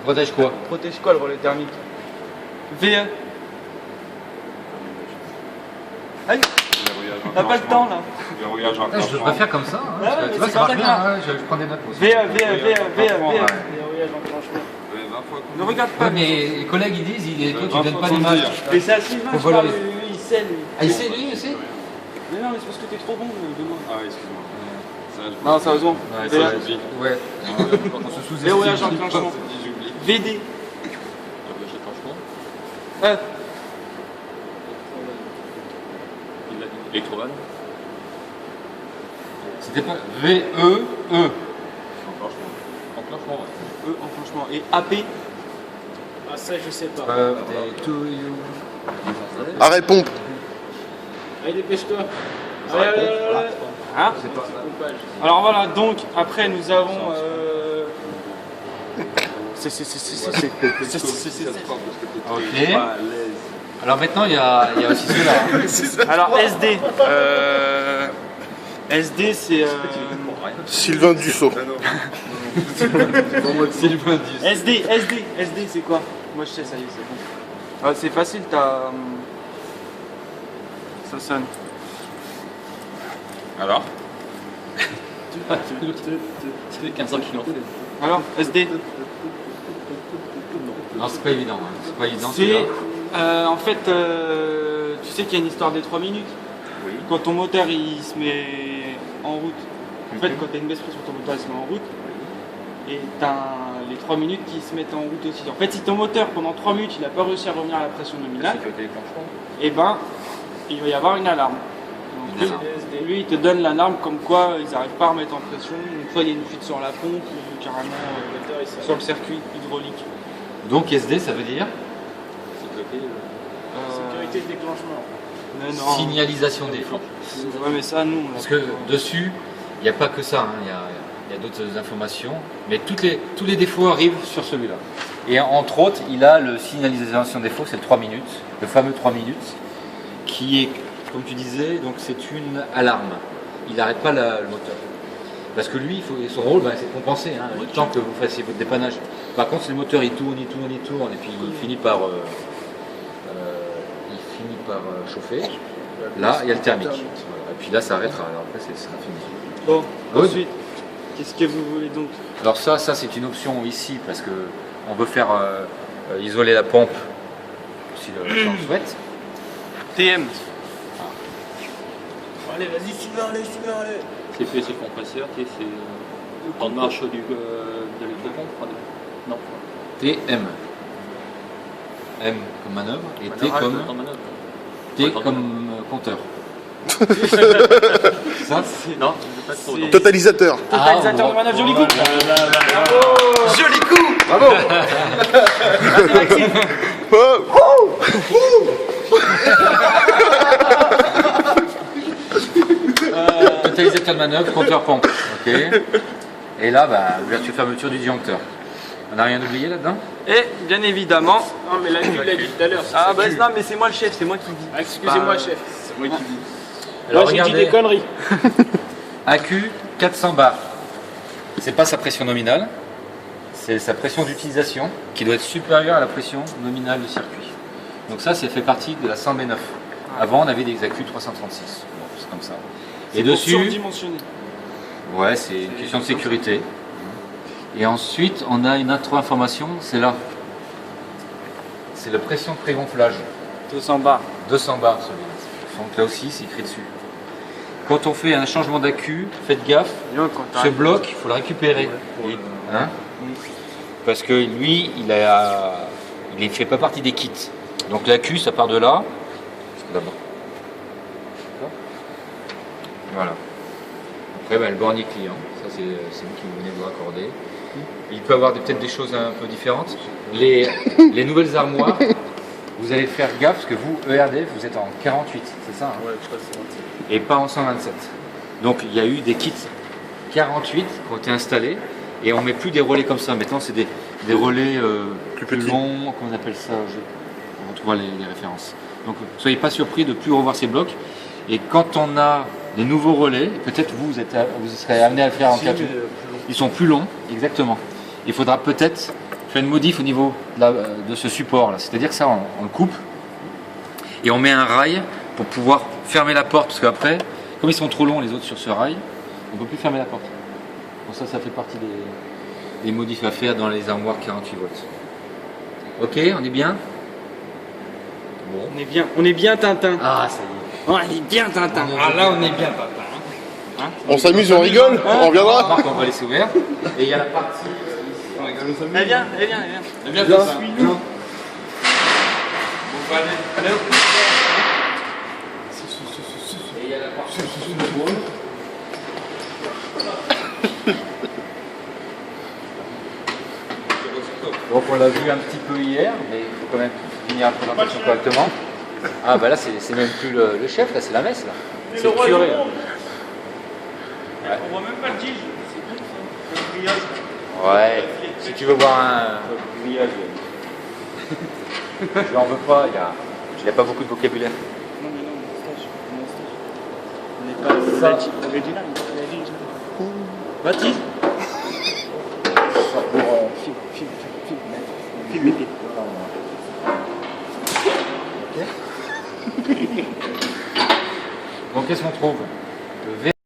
Protège quoi? Protège quoi le relais thermique? VE. Allez, t'as pas le temps là. Je devrais faire comme ça, hein, parce que, tu vois, ça marche bien, hein, je prends des notes aussi. VE. Ne regarde pas. Ouais, mais les collègues ils disent, toi tu donnes pas d'image. Mais c'est à Sylvain, je parle, lui il sait lui. Ah, il sait lui aussi? Mais non, mais c'est parce que t'es trop bon demain. Ah oui, excuse-moi. Non, sérieusement. Ouais, VE. ouais. On se sous-estime. Verrouillage enclenchement. VD. Électrovan. C'était pas V-E-E. Enclenchement, ouais. Enclenchement. Et AP. Ah ça je sais pas. Birthday to you. Arrêt pompe. Allez dépêche-toi. Hein? Alors voilà, donc après nous avons. Ok. Alors maintenant il y a aussi ceux-là. Alors SD. SD c'est. Sylvain Dussault. SD c'est quoi? Moi je sais, ça y est, c'est bon. Ah, c'est facile, t'as. Ça sonne. Alors? C'est 15 ans qu'il en fait. Alors, SD. Non, c'est pas évident. Hein. C'est pas évident. C'est. En fait, tu sais qu'il y a une histoire des 3 minutes. Oui. Quand ton moteur il se met en route. En fait, quand tu as une baisse pression, ton moteur il se met en route. Et tu as les 3 minutes qui se mettent en route aussi. En fait, si ton moteur pendant 3 minutes il n'a pas réussi à revenir à la pression nominale, et ben il va y avoir une alarme. Donc, lui il te donne l'alarme comme quoi ils n'arrivent pas à remettre en pression. Une fois il y a une fuite sur la pompe ou carrément sur le circuit hydraulique. Donc SD ça veut dire Sécurité de déclenchement. Mais non. signalisation des flux. Ouais, mais ça, nous. Parce que dessus, il n'y a pas que ça, hein. Il y a d'autres informations, mais tous les défauts arrivent sur celui-là. Et entre autres, il a le signalisation défaut, c'est le 3 minutes, le fameux 3 minutes, qui est, comme tu disais, donc c'est une alarme. Il n'arrête pas le moteur. Parce que lui, son rôle, c'est de compenser, hein, le temps que vous fassiez votre dépannage. Par contre, si le moteur il tourne, et puis il finit par chauffer, là, il y a le thermique. Voilà. Et puis là, ça arrêtera. Alors après, c'est fini. Bon, Oui. ensuite, qu'est-ce que vous voulez donc? Alors ça c'est une option ici parce que on veut faire isoler la pompe si le le souhaite. TM. Allez vas-y Sylvain, allez. CP c'est compresseur, T c'est en marche de l'électropompe. Non. TM. M comme manœuvre et T Manœuvre, comme En manœuvre. compteur. Ça c'est Non, pas trop. C'est- non. Totalisateur. Totalisateur de manœuvre, joli coup. Joli coup. Bravo. totalisateur de manœuvre, compteur pompe. Ok. Et là, ouverture fermeture du disjoncteur. On n'a rien oublié là-dedans? Et bien évidemment. Non mais là tu l'as dit tout à l'heure. Ah bah non, mais c'est moi le chef, c'est moi qui dis. Ah, excusez-moi chef. C'est moi qui dis. Alors Moi j'ai dit regardez, des conneries. AQ 400 bars. C'est pas sa pression nominale, c'est sa pression d'utilisation qui doit être supérieure à la pression nominale du circuit. Donc ça fait partie de la 100B9. Avant on avait des AQ 336. Bon, c'est comme ça. Et Pour dessus, surdimensionner. ouais, c'est une question de sécurité. Et ensuite, on a une autre information, c'est là. C'est la pression de pré-gonflage. 200 bars. 200 bars celui-là. Donc là aussi, c'est écrit dessus. Quand on fait un changement d'accu, faites gaffe, ce bloc, il faut le récupérer. Hein, parce que lui, il ne fait pas partie des kits. Donc l'accu, ça part de là, d'abord. Voilà. Après, le bornier client, ça c'est vous qui venez vous raccorder. Il peut avoir peut-être des choses un peu différentes. Les nouvelles armoires, vous allez faire gaffe parce que vous, ERD, vous êtes en 48, c'est ça, hein? Ouais, je crois que c'est 27. Et pas en 127. Donc il y a eu des kits 48 qui ont été installés et on met plus des relais comme ça. Maintenant c'est des relais plus longs, comment on appelle ça, on retrouvera les références. Donc soyez pas surpris de plus revoir ces blocs. Et quand on a les nouveaux relais, peut-être vous serez amené à le faire en 48. Ils sont plus longs, exactement. Il faudra peut-être fais une modif au niveau de ce support là. C'est-à-dire que ça, on le coupe et on met un rail pour pouvoir fermer la porte. Parce qu'après, comme ils sont trop longs les autres sur ce rail, on ne peut plus fermer la porte. Donc ça fait partie des modifs à faire dans les armoires 48 volts. Ok, on est bien? Bon. On est bien Tintin. Ah, ça y est. On est bien Tintin. Ah, là, on est bien Tintin. On s'amuse, on rigole, on reviendra. Marc, on va laisser ouvert. Et il y a la partie. Elle vient. Viens, viens. Et il y a la partie. Donc on l'a vu un petit peu hier, mais il faut quand même finir la présentation correctement. Ah bah là c'est même plus le chef, là c'est la messe là. C'est le curé. Là. Ouais. On voit même pas le tige. C'est le grillage. Ouais, si tu veux voir un grillage, je n'en veux pas, il n'a pas beaucoup de vocabulaire. Non, mais non, on n'est pas original. Va, tige. Filme les pieds. Donc qu'est-ce qu'on trouve? Le verre